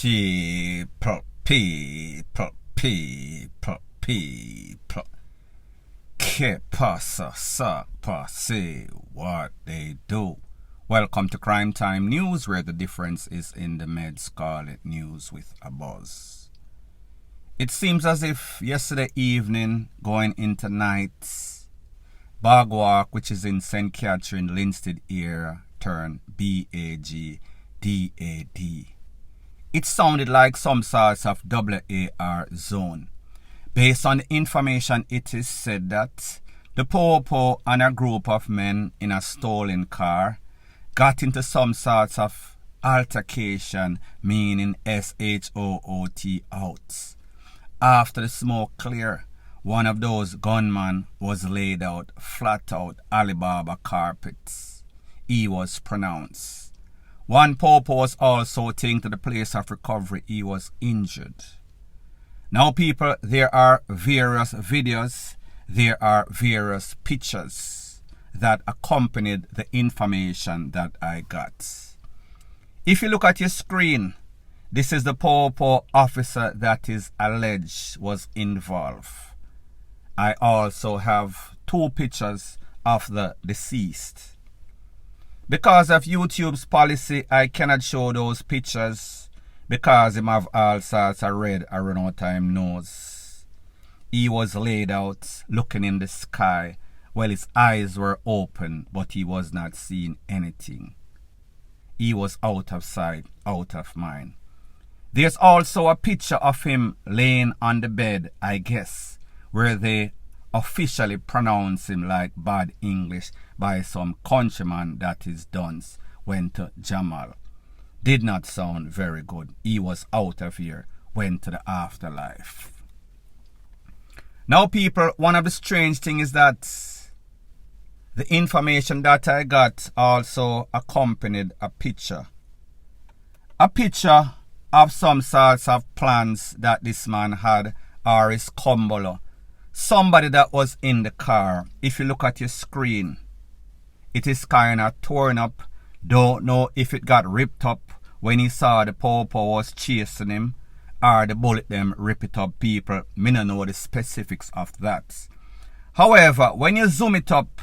people. Que pasa, sapa, say what they do. Welcome to Crime Time News, where the difference is in the meds. Call it news with a buzz. It seems as if yesterday evening, going into night, BOGWALK, which is in St. Catherine, Linstead area, turned BAGDAD. It sounded like some sorts of WAR zone. Based on the information, it is said that the Popo and a group of men in a stolen car got into some sorts of altercation, meaning SHOOT out. After the smoke cleared, one of those gunmen was laid out flat out Alibaba carpets. He was pronounced. One Popo was also taken to the place of recovery. He was injured. Now people, there are various videos, there are various pictures that accompanied the information that I got. If you look at your screen, this is the Popo officer that is alleged was involved. I also have two pictures of the deceased. Because of YouTube's policy, I cannot show those pictures because him have all sorts of red around time nose. He was laid out looking in the sky. Well, his eyes were open, but he was not seeing anything. He was out of sight, out of mind. There's also a picture of him laying on the bed, I guess, where they officially pronounce him like bad English by some countryman that is dunce, went to Jamal. Did not sound very good. He was out of here, went to the afterlife. Now people, one of the strange things is that the information that I got also accompanied a picture. A picture of some sorts of plans that this man had, or his cumbolo. Somebody that was in the car. If you look at your screen, it is kind of torn up. Don't know if it got ripped up when he saw the Popo was chasing him, or the bullet them rip it up. People, me don't know the specifics of that. However, when you zoom it up,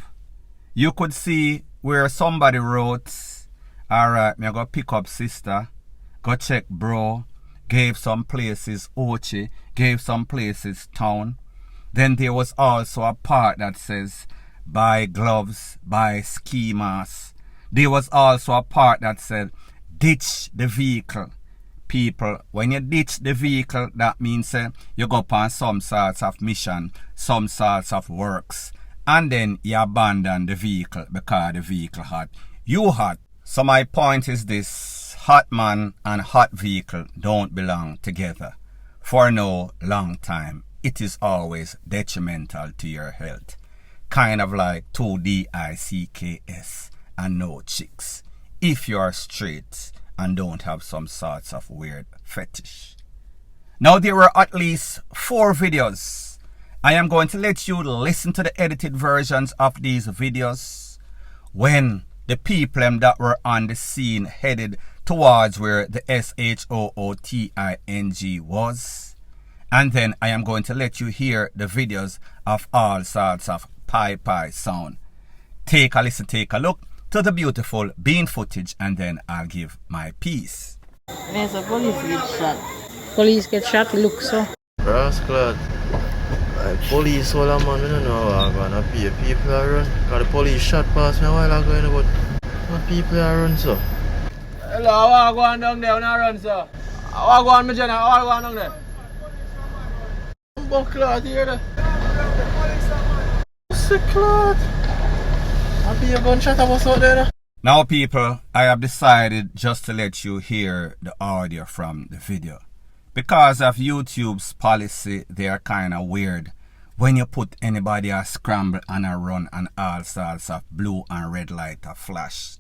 you could see where somebody wrote, alright, me go pick up sister, go check bro, gave some places Ochi, gave some places town. Then there was also a part that says, buy gloves, buy ski masks. There was also a part that said, ditch the vehicle. People, when you ditch the vehicle, that means you go upon some sorts of mission, some sorts of works. And then you abandon the vehicle because the vehicle hot. You hot. So my point is this, hot man and hot vehicle don't belong together for no long time. It is always detrimental to your health. Kind of like 2DICKS and no chicks. If you are straight and don't have some sorts of weird fetish. Now there were at least 4 videos. I am going to let you listen to the edited versions of these videos when the people that were on the scene headed towards where the SHOOTING was. And then I am going to let you hear the videos of all sorts of pie sound. Take a listen, take a look to the beautiful bean footage, and then I'll give my piece. There's a police get shot. Police get shot, look so. Rascal, like police all a man, we don't know how I'm gonna be. People are run. Cause the police shot past me a while ago, but what people are run so? Hello, I want to go on down there when I run, sir. I want to go on my journey, I want to go on down there. Buckler here. What's the cloth? I'll be a gunshot of us out there. Now people, I have decided just to let you hear the audio from the video. Because of YouTube's policy, they are kind of weird. When you put anybody a scramble and a run and all sorts of blue and red light a flash,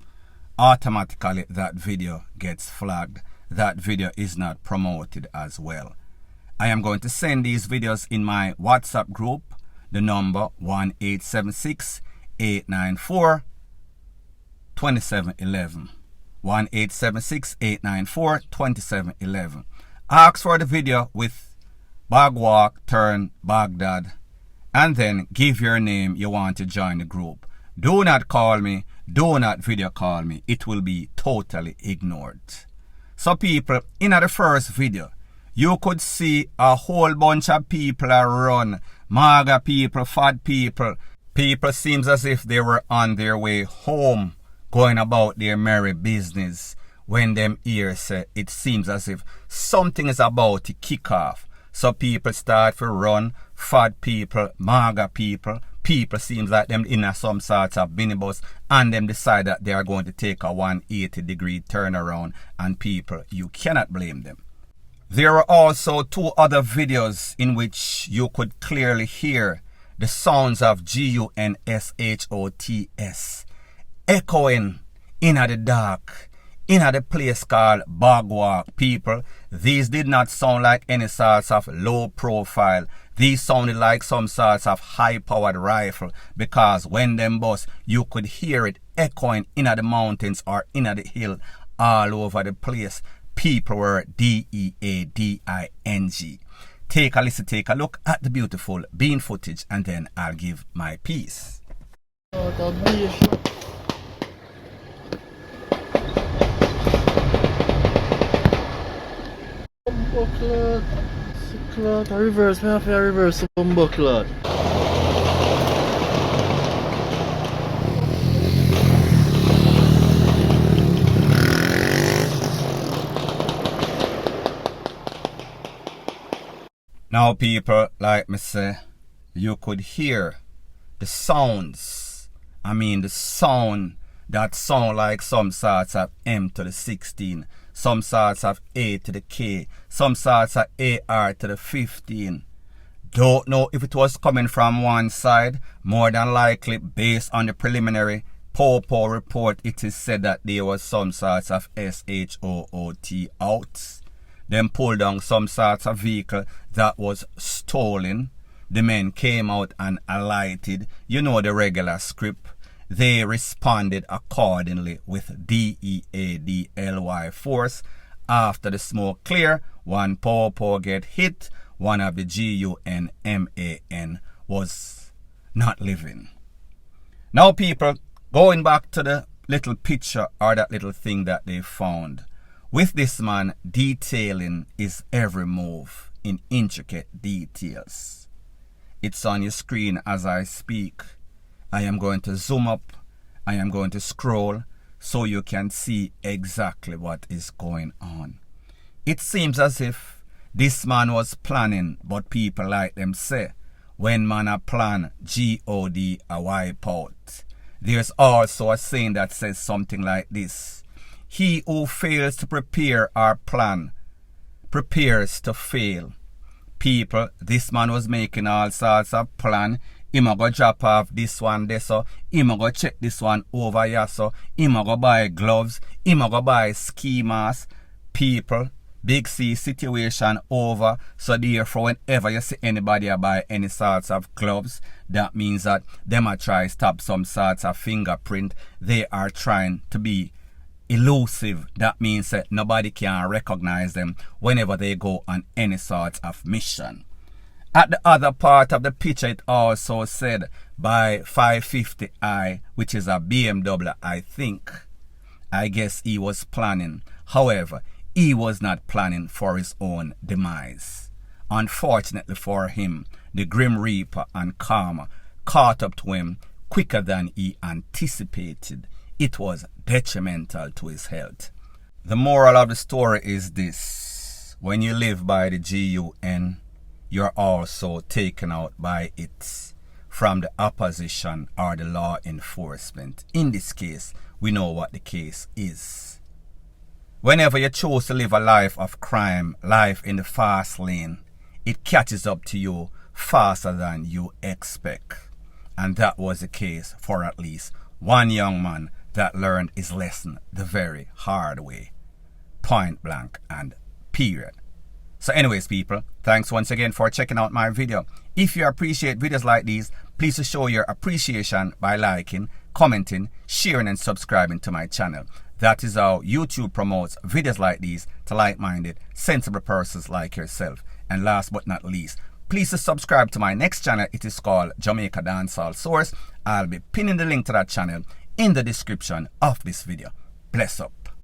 automatically that video gets flagged. That video is not promoted as well. I am going to send these videos in my WhatsApp group, the number 1-876-894-2711. 1-876-894-2711. Ask for the video with BOGWALK turn Baghdad and then give your name you want to join the group. Do not call me, do not video call me. It will be totally ignored. So people, in the first video, you could see a whole bunch of people run. MAGA people, fat people. People seems as if they were on their way home, going about their merry business. When them ears say, it seems as if something is about to kick off. So people start to run, fat people, MAGA people. People seems like them in some sort of minibus, and them decide that they are going to take a 180-degree turnaround, and people, you cannot blame them. There are also two other videos in which you could clearly hear the sounds of GUNSHOTS echoing in the dark, in the place called BOGWALK. People, these did not sound like any sorts of low profile. These sounded like some sorts of high-powered rifle, because when them bust, you could hear it echoing in the mountains or in the hill all over the place. People were DEADING. Take a listen, take a look at the beautiful bean footage, and then I'll give my piece. Clot, I reverse, me have to reverse the bumbo clot. Now people, like me say, you could hear the sounds. I mean the sound that sound like some sorts of M to the 16. Some sorts of A to the K, some sorts of AR to the 15. Don't know if it was coming from one side. More than likely, based on the preliminary PO report, it is said that there was some sorts of SHOOT out. Then pulled down some sorts of vehicle that was stolen. The men came out and alighted. You know the regular script. They responded accordingly with DLY force. After the smoke clear, one PO get hit. One of the GUNMAN was not living. Now people, going back to the little picture or that little thing that they found. With this man detailing his every move in intricate details. It's on your screen as I speak. I am going to zoom up, I am going to scroll so you can see exactly what is going on. It seems as if this man was planning, but people like them say, when man a plan, God a wipe out. There's also a saying that says something like this: he who fails to prepare or plan, prepares to fail. People, this man was making all sorts of plan. Him a go drop off this one there, so him a go check this one over here, so him a go buy gloves, him a go buy ski mask. People, big C situation over, so therefore whenever you see anybody buy any sorts of gloves, that means that them a try stop some sorts of fingerprint. They are trying to be elusive. That means that nobody can recognize them whenever they go on any sort of mission. At the other part of the picture, it also said by 550i, which is a BMW, I think. I guess he was planning. However, he was not planning for his own demise. Unfortunately for him, the Grim Reaper and Karma caught up to him quicker than he anticipated. It was detrimental to his health. The moral of the story is this: when you live by the GUN, you're also taken out by it from the opposition or the law enforcement. In this case, we know what the case is. Whenever you choose to live a life of crime, life in the fast lane, it catches up to you faster than you expect. And that was the case for at least one young man that learned his lesson the very hard way. Point blank and period. So anyways people, thanks once again for checking out my video. If you appreciate videos like these, please show your appreciation by liking, commenting, sharing and subscribing to my channel. That is how YouTube promotes videos like these to like-minded, sensible persons like yourself. And last but not least, please subscribe to my next channel. It is called Jamaica Dancehall Source. I'll be pinning the link to that channel in the description of this video. Bless up.